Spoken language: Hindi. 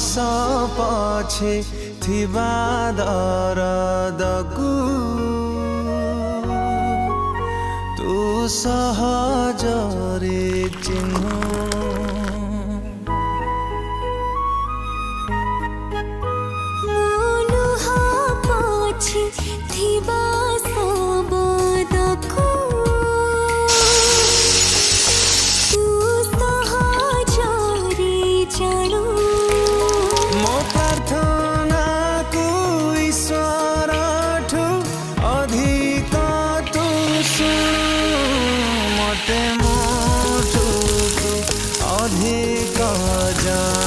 हस पछे थिबा दरदकु तू सहजरे चिन्हु थिबा सबदकु तू सहजरे जानु मो प्रार्थना को ईश्वर ठु अधिक तू सुनु मते मोठु अधिक जा